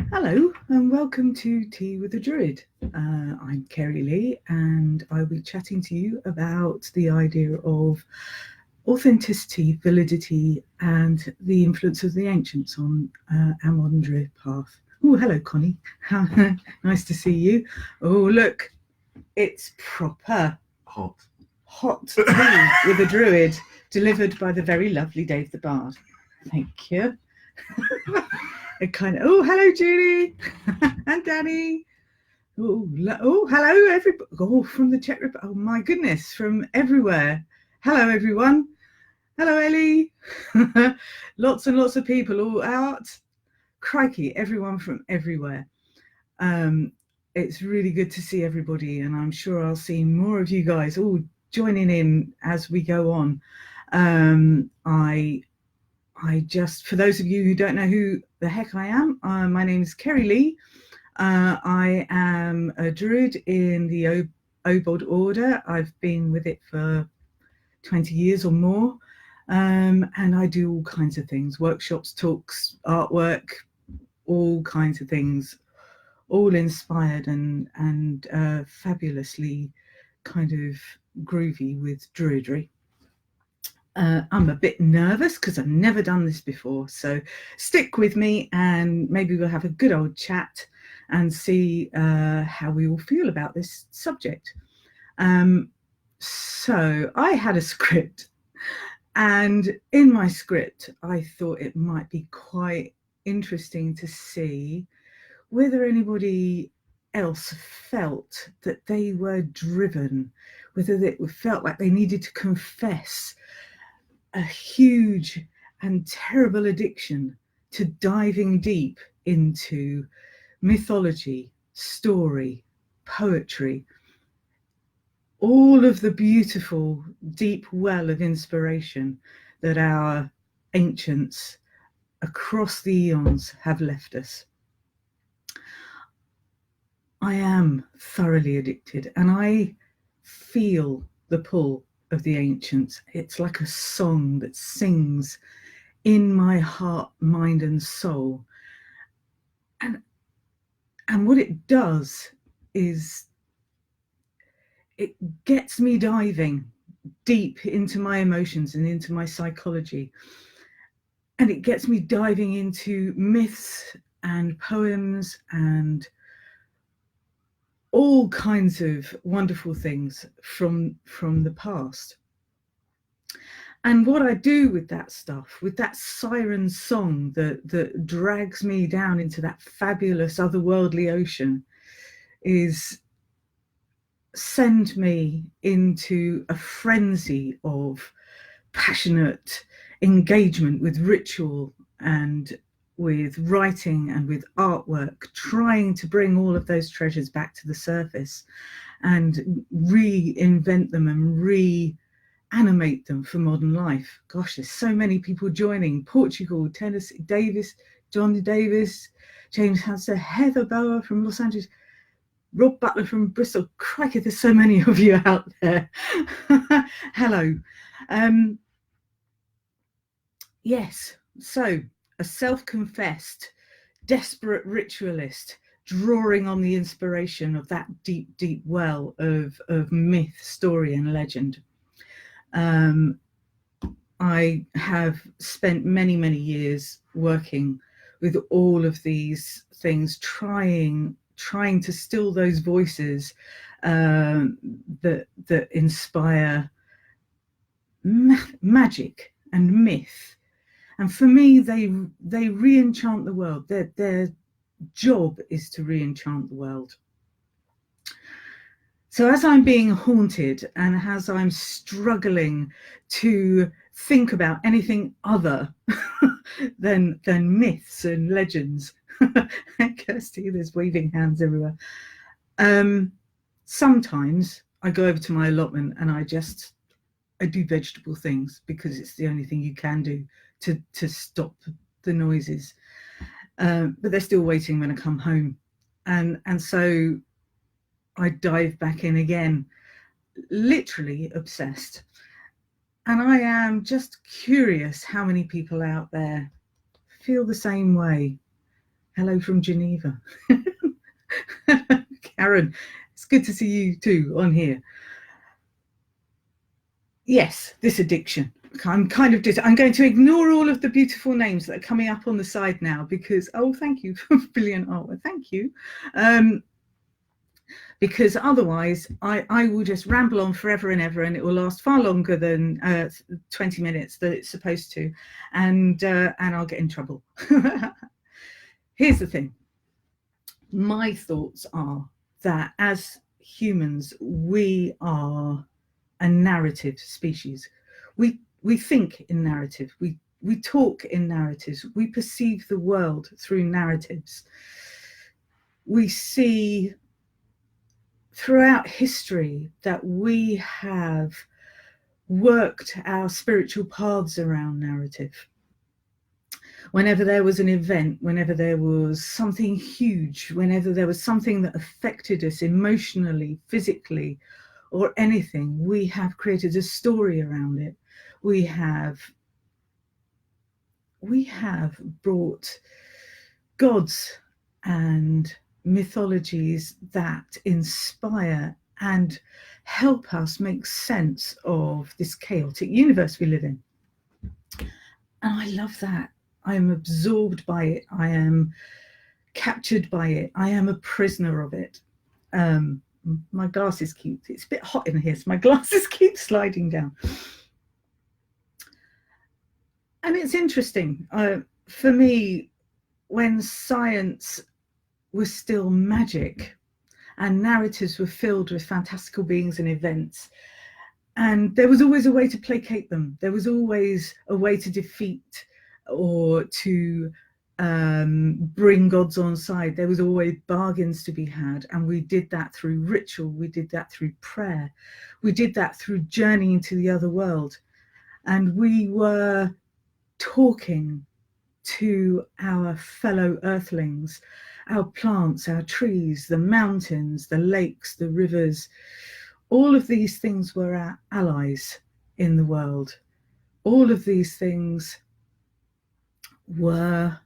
Hello and welcome to Tea with the Druid. I'm Cerri Lee and I'll be chatting to you about the idea of authenticity, validity and the influence of the ancients on our modern Druid path. Oh, hello Connie. Nice to see you. Oh, look, it's proper hot tea with a Druid delivered by the very lovely Dave the Bard. Thank you. Oh, hello Julie and Danny. Oh, hello everybody. Oh, from the Czech Republic. Oh my goodness, from everywhere. Hello everyone. Hello Ellie. Lots and lots of people all out. Crikey, everyone from everywhere. It's really good to see everybody, and I'm sure I'll see more of you guys all joining in as we go on. I just, for those of you who don't know who the heck I am, my name is Cerri Lee. I am a Druid in the Obod Order. I've been with it for 20 years or more. And I do all kinds of things, workshops, talks, artwork, all kinds of things, all inspired and fabulously kind of groovy with Druidry. I'm a bit nervous because I've never done this before, so stick with me and maybe we'll have a good old chat and see how we all feel about this subject. So I had a script, and in my script I thought it might be quite interesting to see whether anybody else felt that they were driven, whether they felt like they needed to confess a huge and terrible addiction to diving deep into mythology, story, poetry, all of the beautiful deep well of inspiration that our ancients across the eons have left us. I am thoroughly addicted and I feel the pull of the ancients. It's like a song that sings in my heart, mind and soul. And what it does is it gets me diving deep into my emotions and into my psychology. And it gets me diving into myths and poems and all kinds of wonderful things from the past. And what I do with that stuff, with that siren song that drags me down into that fabulous otherworldly ocean, is send me into a frenzy of passionate engagement with ritual and with writing and with artwork, trying to bring all of those treasures back to the surface and reinvent them and reanimate them for modern life. Gosh, there's so many people joining. Portugal, Tennessee, Davis, John Davis, James Hanser, Heather Bower from Los Angeles, Rob Butler from Bristol. Crikey, there's so many of you out there. Hello. Yes, so a self-confessed, desperate ritualist drawing on the inspiration of that deep, deep well of myth, story and legend. I have spent many, many years working with all of these things, trying to still those voices that inspire magic and myth. And for me, they re-enchant the world. Their job is to re-enchant the world. So as I'm being haunted and as I'm struggling to think about anything other than myths and legends, Kirsty, there's waving hands everywhere. Sometimes I go over to my allotment and I do vegetable things because it's the only thing you can do to stop the noises. But they're still waiting when I come home. And so I dive back in again, literally obsessed. And I am just curious how many people out there feel the same way, Hello from Geneva. Karen, it's good to see you too on here. Yes, this addiction. I'm kind of I'm going to ignore all of the beautiful names that are coming up on the side now because, oh, thank you for brilliant artwork. Thank you. Because otherwise I will just ramble on forever and ever, and it will last far longer than 20 minutes that it's supposed to, and I'll get in trouble. Here's the thing. My thoughts are that as humans, we are a narrative species. We think in narrative. We talk in narratives. We perceive the world through narratives. We see throughout history that we have worked our spiritual paths around narrative. Whenever there was an event, whenever there was something huge, whenever there was something that affected us emotionally, physically, or anything, we have created a story around it. We have brought gods and mythologies that inspire and help us make sense of this chaotic universe we live in. And I love that. I am absorbed by it. I am captured by it. I am a prisoner of it. My glasses it's a bit hot in here, so my glasses keep sliding down. And it's interesting for me, when science was still magic and narratives were filled with fantastical beings and events, and there was always a way to placate them. There was always a way to defeat or to bring gods on side. There was always bargains to be had, and we did that through ritual. We did that through prayer. We did that through journeying to the other world, and we were talking to our fellow earthlings, our plants, our trees, the mountains, the lakes, the rivers. All of these things were our allies in the world. All of these things were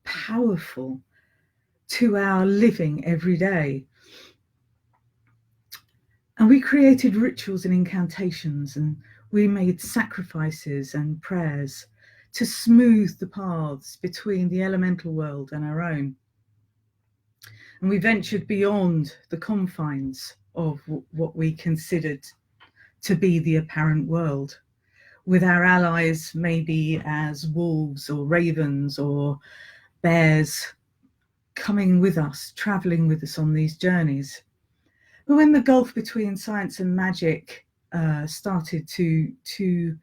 powerful to our living every day. And we created rituals and incantations, and we made sacrifices and prayers to smooth the paths between the elemental world and our own. And we ventured beyond the confines of what we considered to be the apparent world, with our allies maybe as wolves or ravens or bears coming with us, traveling with us on these journeys. But when the gulf between science and magic started to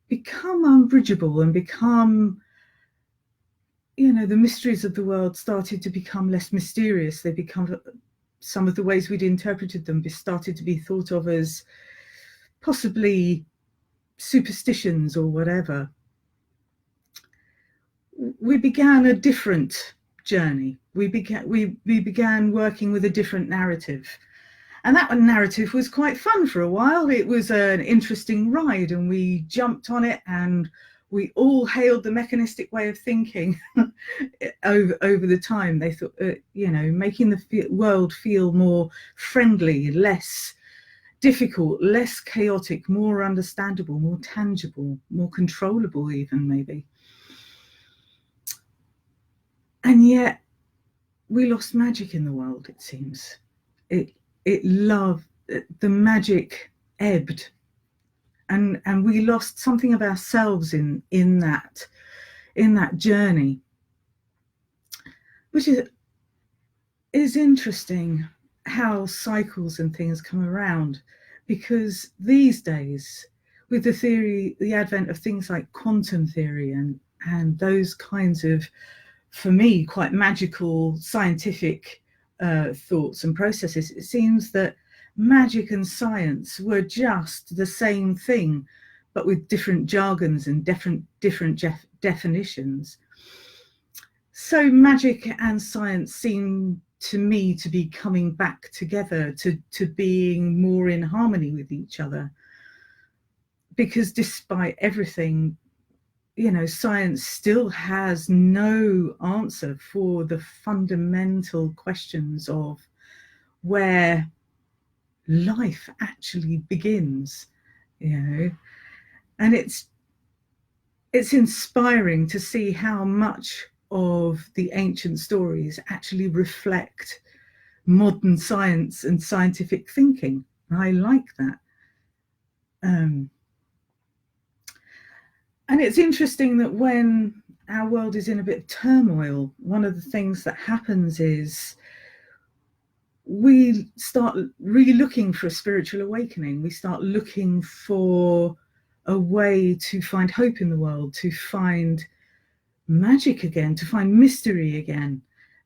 become unbridgeable and become, the mysteries of the world started to become less mysterious. They become, some of the ways we'd interpreted them started to be thought of as possibly superstitions or whatever. We began a different journey. We began working with a different narrative. And that narrative was quite fun for a while. It was an interesting ride, and we jumped on it, and we all hailed the mechanistic way of thinking over the time. They thought, making the world feel more friendly, less difficult, less chaotic, more understandable, more tangible, more controllable even, maybe. And yet we lost magic in the world, it seems. The magic ebbed, and we lost something of ourselves in that journey, which is interesting how cycles and things come around, because these days, with the advent of things like quantum theory and those kinds of, for me, quite magical scientific thoughts and processes, it seems that magic and science were just the same thing, but with different jargons and different definitions. So magic and science seem to me to be coming back together, to being more in harmony with each other, because despite everything, science still has no answer for the fundamental questions of where life actually begins, and it's inspiring to see how much of the ancient stories actually reflect modern science and scientific thinking. I like that. And it's interesting that when our world is in a bit of turmoil, one of the things that happens is we start really looking for a spiritual awakening. We start looking for a way to find hope in the world, to find magic again, to find mystery again,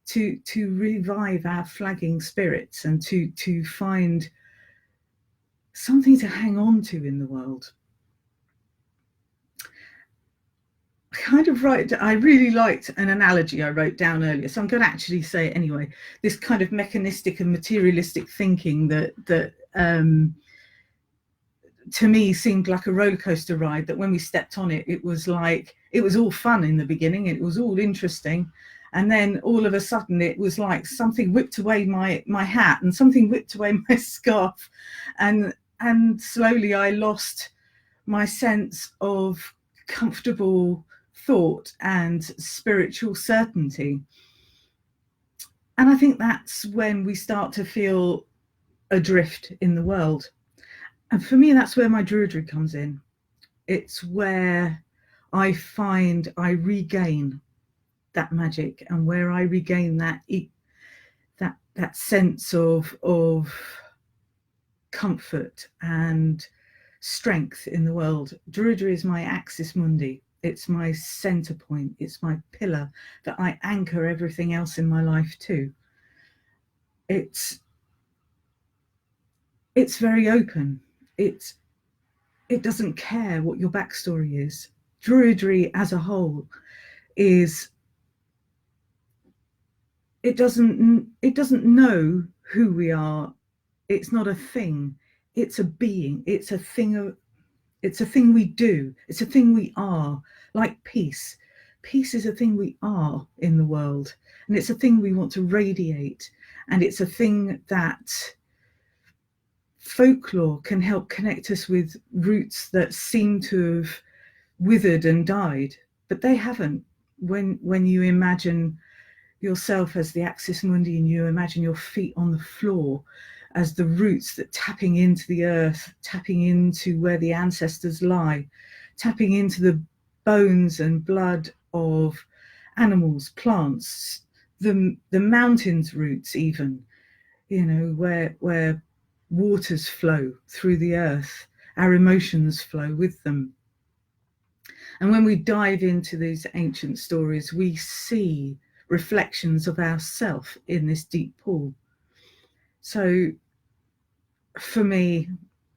to revive our flagging spirits, and to find something to hang on to in the world. I really liked an analogy I wrote down earlier, so I'm going to actually say it anyway. This kind of mechanistic and materialistic thinking that to me seemed like a roller coaster ride, that when we stepped on it, it was all fun in the beginning, it was all interesting, and then all of a sudden it was like something whipped away my hat and something whipped away my scarf, and slowly I lost my sense of comfortable thought and spiritual certainty. And I think that's when we start to feel adrift in the world. And for me, that's where my Druidry comes in. It's where I find I regain that magic, and where I regain that sense of comfort and strength in the world. Druidry is my axis mundi. It's my center point. It's my pillar that I anchor everything else in my life to. It's very open. It doesn't care what your backstory is. Druidry as a whole is, it doesn't know who we are. It's not a thing. It's a being. It's a thing we do. It's a thing we are. Like peace. Peace is a thing we are in the world, and it's a thing we want to radiate, and it's a thing that folklore can help connect us with roots that seem to have withered and died, but they haven't. When you imagine yourself as the axis mundi, and you imagine your feet on the floor as the roots that tapping into the earth, tapping into where the ancestors lie, tapping into the bones and blood of animals, plants, the mountains roots, even, where waters flow through the earth, our emotions flow with them. And when we dive into these ancient stories, we see reflections of ourself in this deep pool. So for me,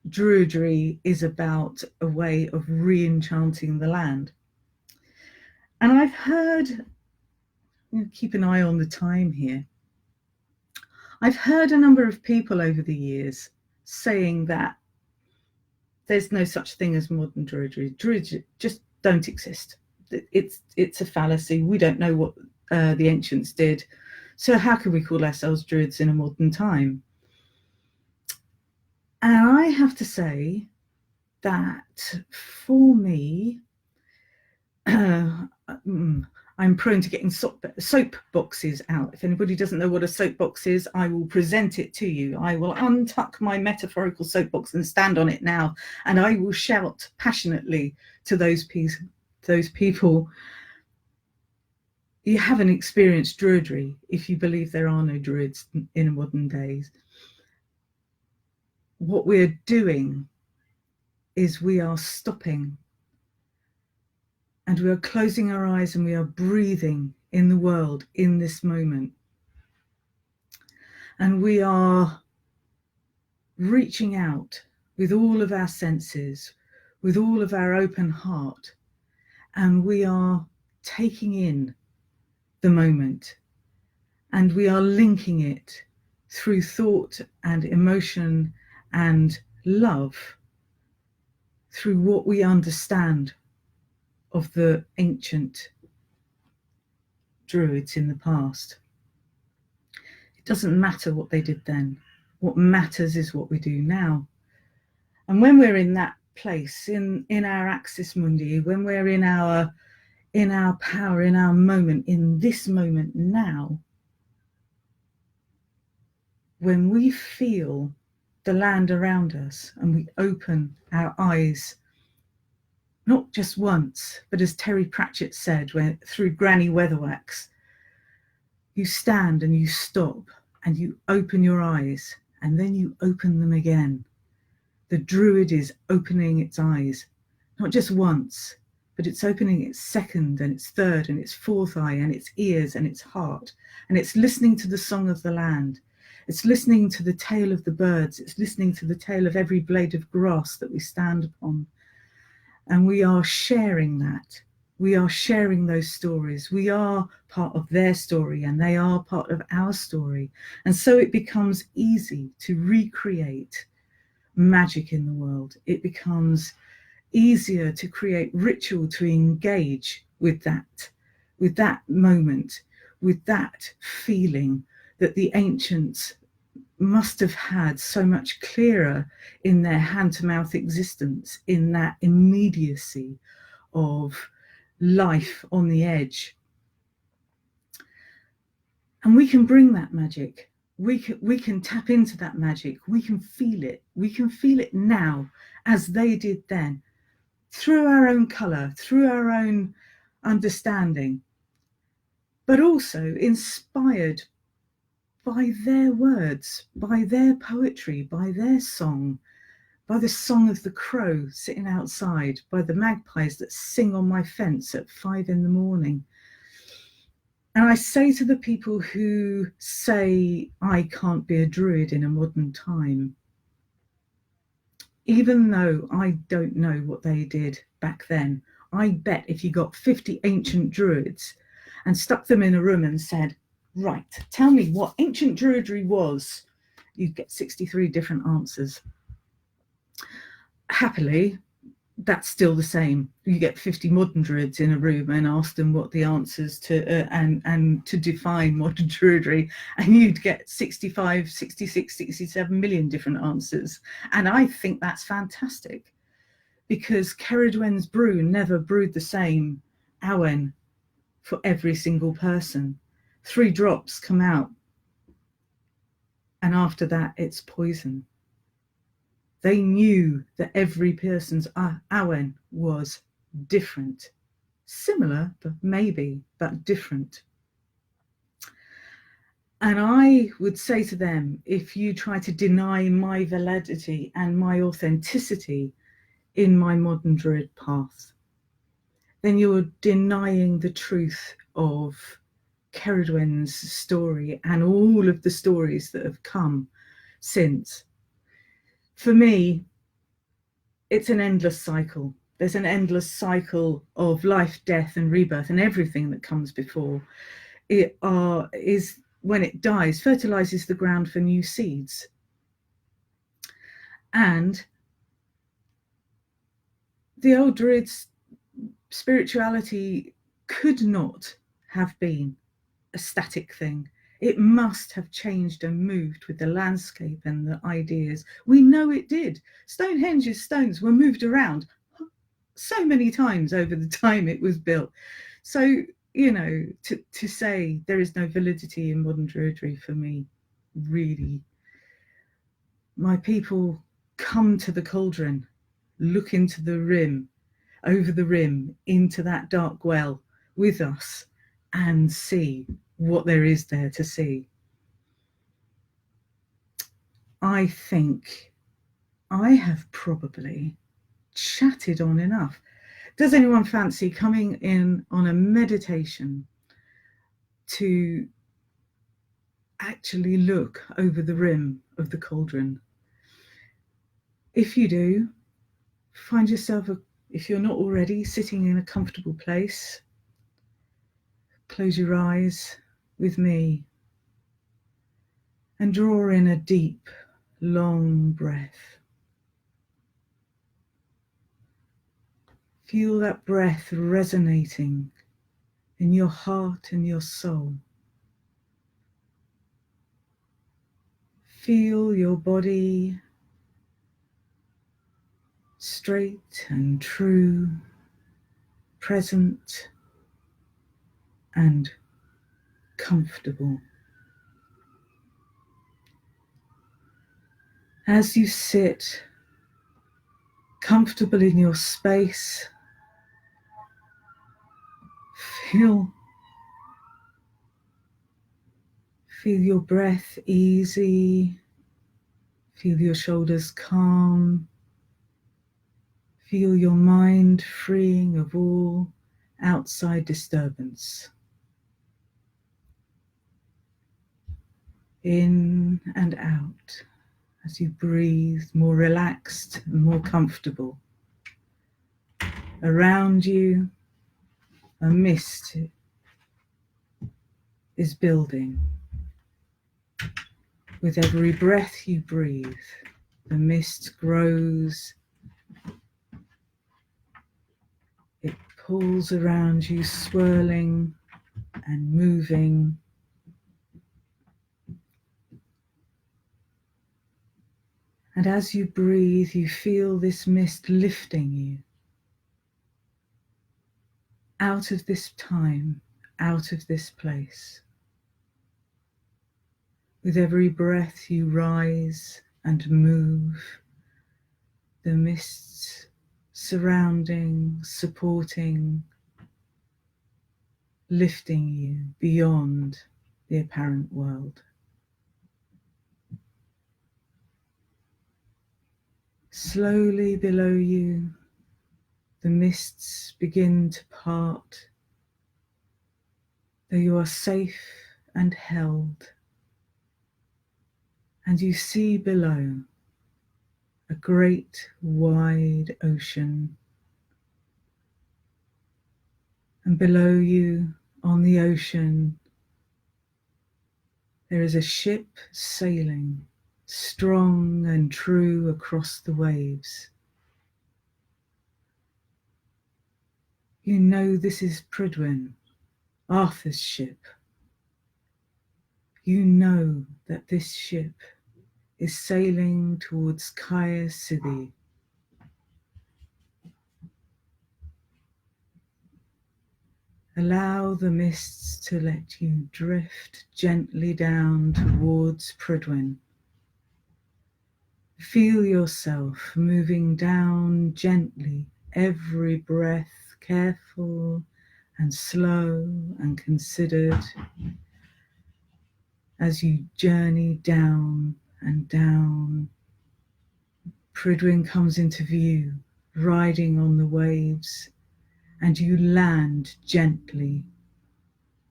Druidry is about a way of re-enchanting the land. And I've heard, keep an eye on the time here, I've heard a number of people over the years saying that there's no such thing as modern Druidry. Druids just don't exist. It's a fallacy. We don't know what the ancients did. So how can we call ourselves Druids in a modern time? And I have to say that for me, I'm prone to getting soap boxes out. If anybody doesn't know what a soapbox is, I will present it to you. I will untuck my metaphorical soapbox and stand on it now, and I will shout passionately to those people. You haven't experienced Druidry if you believe there are no Druids in modern days. What we're doing is we are stopping, and we are closing our eyes, and we are breathing in the world in this moment. And we are reaching out with all of our senses, with all of our open heart, and we are taking in the moment, and we are linking it through thought and emotion and love, through what we understand of the ancient Druids in the past. It doesn't matter what they did then. What matters is what we do now. And when we're in that place, in our axis mundi, when we're in our power, in our moment, in this moment now, when we feel the land around us and we open our eyes, not just once, but as Terry Pratchett said, through Granny Weatherwax, you stand and you stop and you open your eyes and then you open them again. The Druid is opening its eyes, not just once, but it's opening its second and its third and its fourth eye and its ears and its heart. And it's listening to the song of the land. It's listening to the tale of the birds. It's listening to the tale of every blade of grass that we stand upon. And we are sharing that. We are sharing those stories. We are part of their story and they are part of our story. And so it becomes easy to recreate magic in the world. It becomes easier to create ritual, to engage with that moment, with that feeling that the ancients must have had so much clearer in their hand-to-mouth existence, in that immediacy of life on the edge. And we can bring that magic. We can tap into that magic. We can feel it. We can feel it now as they did then, through our own colour, through our own understanding, but also inspired by their words, by their poetry, by their song, by the song of the crow sitting outside, by the magpies that sing on my fence at 5 a.m. And I say to the people who say I can't be a Druid in a modern time, even though I don't know what they did back then, I bet if you got 50 ancient Druids and stuck them in a room and said, right, tell me what ancient Druidry was, you'd get 63 different answers. Happily, that's still the same. You get 50 modern Druids in a room and ask them what the answers to and to define modern Druidry, and you'd get 65, 66, 67 million different answers. And I think that's fantastic, because Ceridwen's brew never brewed the same awen for every single person. 3 drops come out, and after that it's poison. They knew that every person's awen was different, similar, but maybe, but different. And I would say to them, if you try to deny my validity and my authenticity in my modern Druid path, then you're denying the truth of Ceridwen's story and all of the stories that have come since. For me, it's an endless cycle. There's an endless cycle of life, death, and rebirth, and everything that comes before it is, when it dies, fertilizes the ground for new seeds. And the old Druids' spirituality could not have been a static thing. It must have changed and moved with the landscape and the ideas. We know it did. Stonehenge's stones were moved around so many times over the time it was built. So, you know, to say there is no validity in modern Druidry, for me, really, my people come to the cauldron, look into the rim, over the rim, into that dark well with us, and see what there is there to see. I think I have probably chatted on enough. Does anyone fancy coming in on a meditation to actually look over the rim of the cauldron? If you do, find yourself, if you're not already, sitting in a comfortable place. Close your eyes with me and draw in a deep, long breath. Feel that breath resonating in your heart and your soul. Feel your body straight and true, present and comfortable. As you sit comfortable in your space, feel your breath easy, feel your shoulders calm, feel your mind freeing of all outside disturbance. In and out as you breathe, more relaxed and more comfortable. Around you, a mist is building. With every breath you breathe, the mist grows. It pulls around you, swirling and moving. And as you breathe, you feel this mist lifting you out of this time, out of this place. With every breath you rise and move, the mists surrounding, supporting, lifting you beyond the apparent world. Slowly below you, the mists begin to part, though you are safe and held, and you see below a great wide ocean, and below you on the ocean there is a ship sailing strong and true across the waves. You know this is Prydwen, Arthur's ship. You know that this ship is sailing towards Caer Sidi. Allow the mists to let you drift gently down towards Prydwen. Feel yourself moving down gently, every breath careful and slow and considered as you journey down and down. Prydwen comes into view, riding on the waves, and you land gently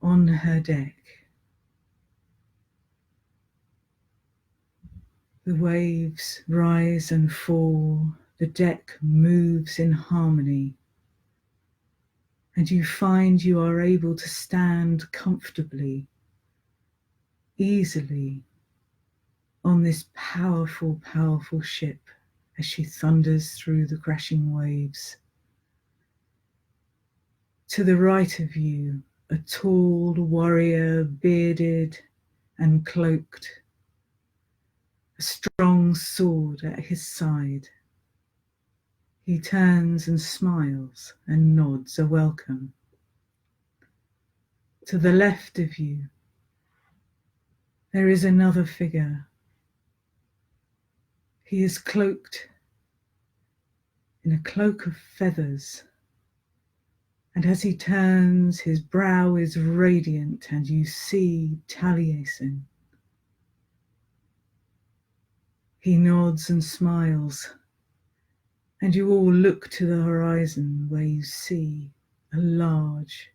on her deck. The waves rise and fall, the deck moves in harmony, and you find you are able to stand comfortably, easily, on this powerful, powerful ship as she thunders through the crashing waves. To the right of you, a tall warrior, bearded and cloaked, a strong sword at his side. He turns and smiles and nods a welcome. To the left of you, there is another figure. He is cloaked in a cloak of feathers, and as he turns, his brow is radiant, and you see Taliesin. He nods and smiles, and you all look to the horizon where you see a large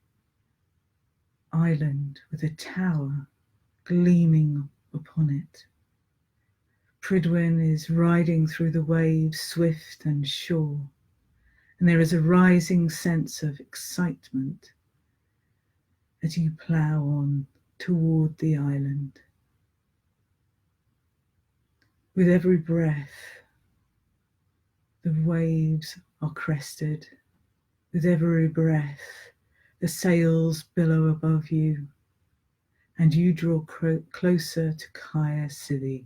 island with a tower gleaming upon it. Prydwen is riding through the waves, swift and sure, and there is a rising sense of excitement as you plough on toward the island. With every breath, the waves are crested With every breath, the sails billow above you, and you draw closer to Kaya Siddhi.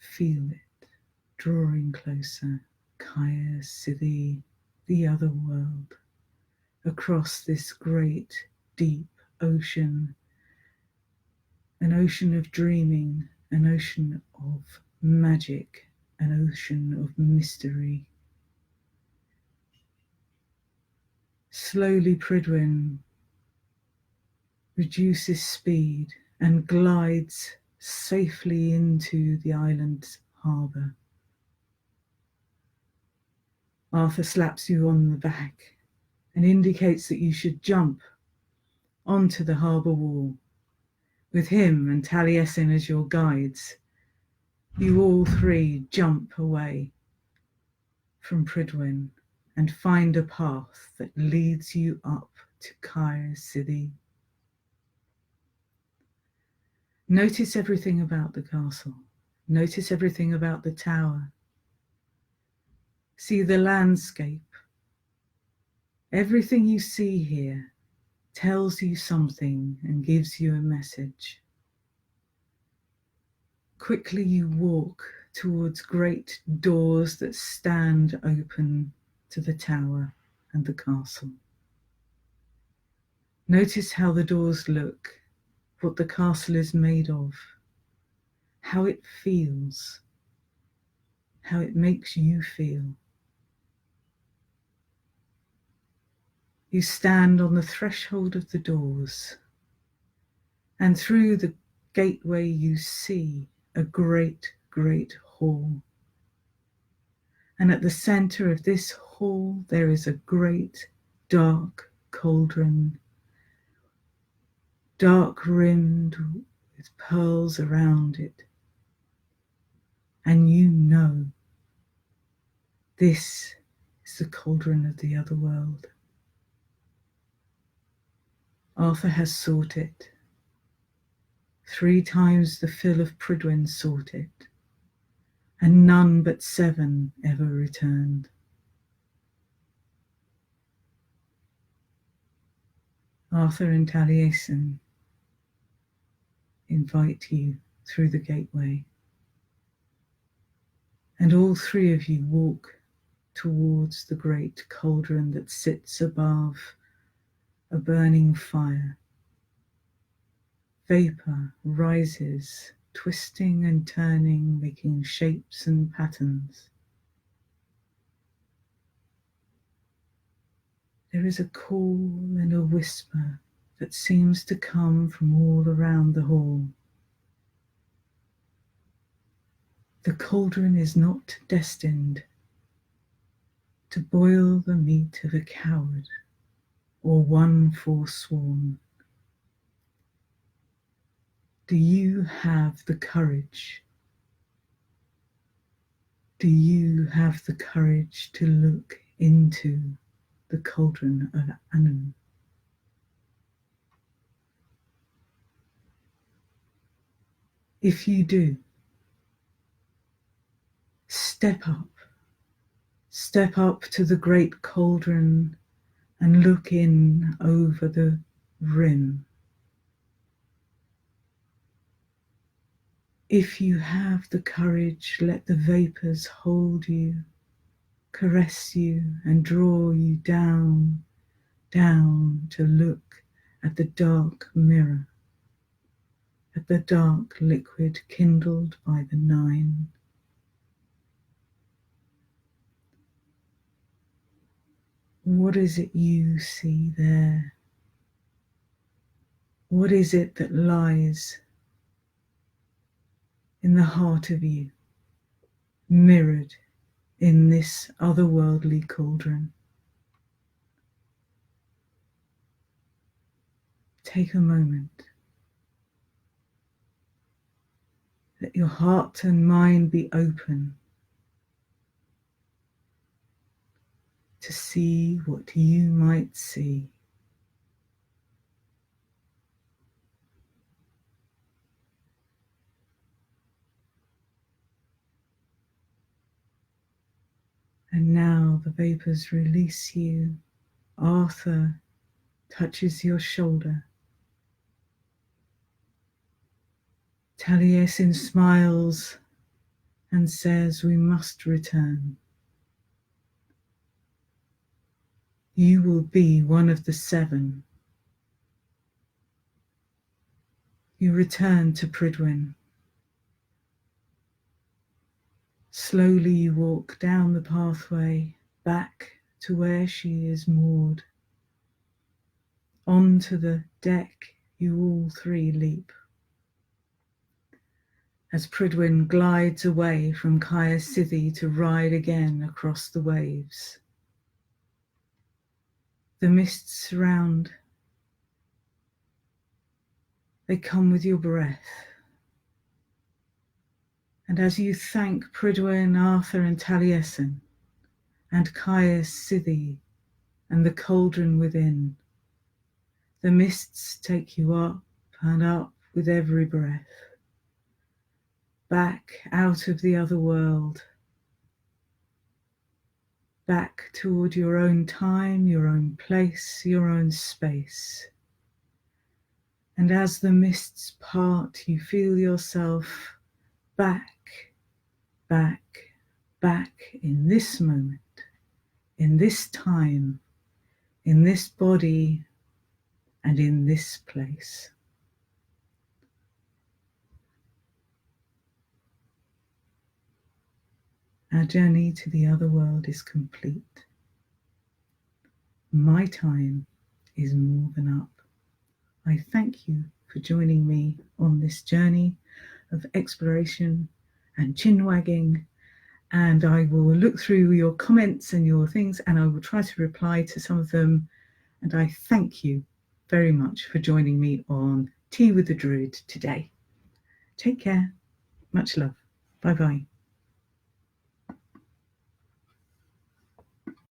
Feel it drawing closer, Kaya Siddhi, the other world, across this great, deep ocean, an ocean of dreaming, an ocean of magic, an ocean of mystery. Slowly Prydwen reduces speed and glides safely into the island's harbour. Arthur slaps you on the back and indicates that you should jump onto the harbour wall. With him and Taliesin as your guides, you all three jump away from Prydwen and find a path that leads you up to Kaya Siddhi. Notice everything about the castle. Notice everything about the tower. See the landscape. Everything you see here tells you something and gives you a message. Quickly you walk towards great doors that stand open to the tower and the castle. Notice how the doors look, what the castle is made of, how it feels, how it makes you feel. You stand on the threshold of the doors, and through the gateway you see a great, great hall. And at the center of this hall there is a great dark cauldron, dark rimmed with pearls around it. And you know this is the cauldron of the other world. Arthur has sought it. 3 times the fill of Prydwen sought it, and none but 7 ever returned. Arthur and Taliesin invite you through the gateway, and all 3 of you walk towards the great cauldron that sits above a burning fire. Vapor rises, twisting and turning, making shapes and patterns. There is a call and a whisper that seems to come from all around the hall. The cauldron is not destined to boil the meat of a coward or one forsworn. Do you have the courage? Do you have the courage to look into the cauldron of Anu? If you do, step up to the great cauldron and look in over the rim. If you have the courage, let the vapors hold you, caress you, and draw you down, down to look at the dark mirror, at the dark liquid kindled by the 9. What is it you see there? What is it that lies in the heart of you, mirrored in this otherworldly cauldron? Take a moment. Let your heart and mind be open to see what you might see. And now the vapours release you. Arthur touches your shoulder. Taliesin smiles and says, we must return. You will be one of the 7. You return to Prydwen. Slowly you walk down the pathway back to where she is moored. Onto the deck you all 3 leap. As Prydwen glides away from Caer Sithy to ride again across the waves. The mists surround. They come with your breath. And as you thank Prydwen, Arthur and Taliesin, and Caer Sithy and the cauldron within, the mists take you up and up with every breath, back out of the other world, back toward your own time, your own place, your own space. And as the mists part, you feel yourself back in this moment, in this time, in this body, and in this place. Our journey to the other world is complete. My time is more than up. I thank you for joining me on this journey of exploration and chin wagging, and I will look through your comments and your things, and I will try to reply to some of them. And I thank you very much for joining me on Tea with the Druid today. Take care. Much love. Bye-bye.